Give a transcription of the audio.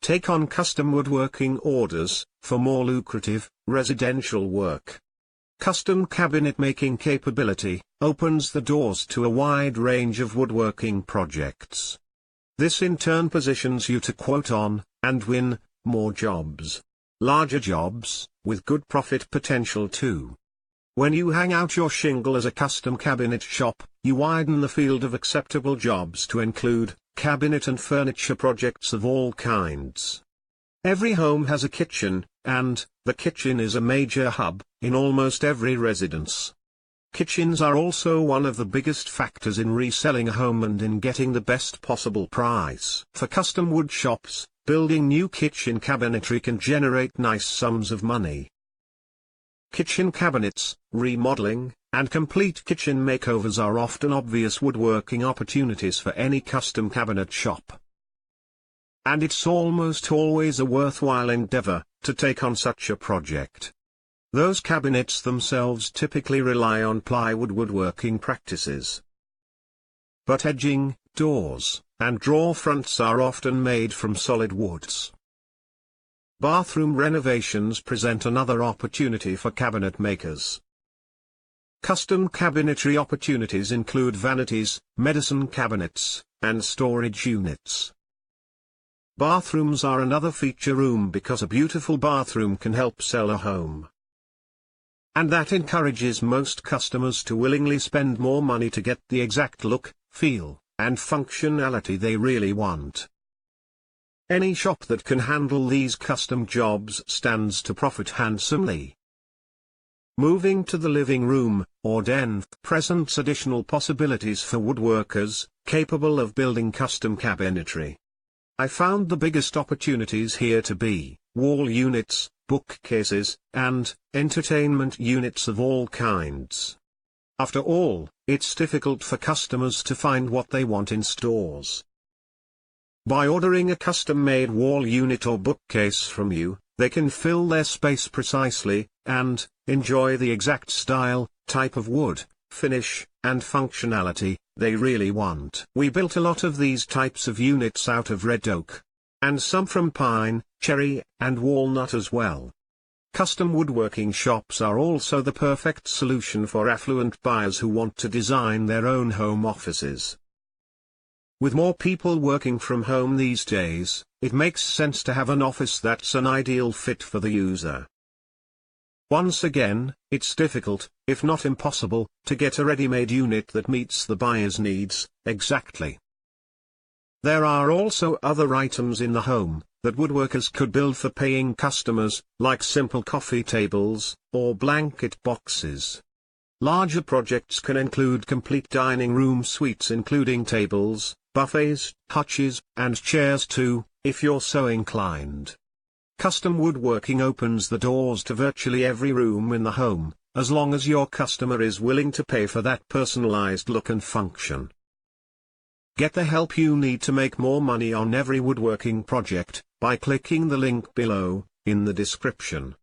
Take on custom woodworking orders for more lucrative residential work. Custom cabinet making capability opens the doors to a wide range of woodworking projects. This in turn positions you to quote on and win more jobs. Larger jobs, with good profit potential too. When you hang out your shingle as a custom cabinet shop, you widen the field of acceptable jobs to include cabinet and furniture projects of all kinds. Every home has a kitchen, and the kitchen is a major hub in almost every residence. Kitchens are also one of the biggest factors in reselling a home and in getting the best possible price. For custom wood shops, building new kitchen cabinetry can generate nice sums of money. Kitchen cabinets, remodeling, and complete kitchen makeovers are often obvious woodworking opportunities for any custom cabinet shop. And it's almost always a worthwhile endeavor to take on such a project. Those cabinets themselves typically rely on plywood woodworking practices. But edging, doors, and drawer fronts are often made from solid woods. Bathroom renovations present another opportunity for cabinet makers. Custom cabinetry opportunities include vanities, medicine cabinets, and storage units. Bathrooms are another feature room because a beautiful bathroom can help sell a home. And that encourages most customers to willingly spend more money to get the exact look, feel, and functionality they really want. Any shop that can handle these custom jobs stands to profit handsomely. Moving to the living room, or den, presents additional possibilities for woodworkers capable of building custom cabinetry. I found the biggest opportunities here to be wall units, bookcases, and entertainment units of all kinds. After all, it's difficult for customers to find what they want in stores. By ordering a custom-made wall unit or bookcase from you, they can fill their space precisely, and enjoy the exact style, type of wood, finish, and functionality they really want. We built a lot of these types of units out of red oak. And some from pine, cherry, and walnut as well. Custom woodworking shops are also the perfect solution for affluent buyers who want to design their own home offices. With more people working from home these days, it makes sense to have an office that's an ideal fit for the user. Once again, it's difficult, if not impossible, to get a ready-made unit that meets the buyer's needs exactly. There are also other items in the home that woodworkers could build for paying customers, like simple coffee tables or blanket boxes. Larger projects can include complete dining room suites including tables, buffets, hutches, and chairs too, if you're so inclined. Custom woodworking opens the doors to virtually every room in the home, as long as your customer is willing to pay for that personalized look and function. Get the help you need to make more money on every woodworking project by clicking the link below, in the description.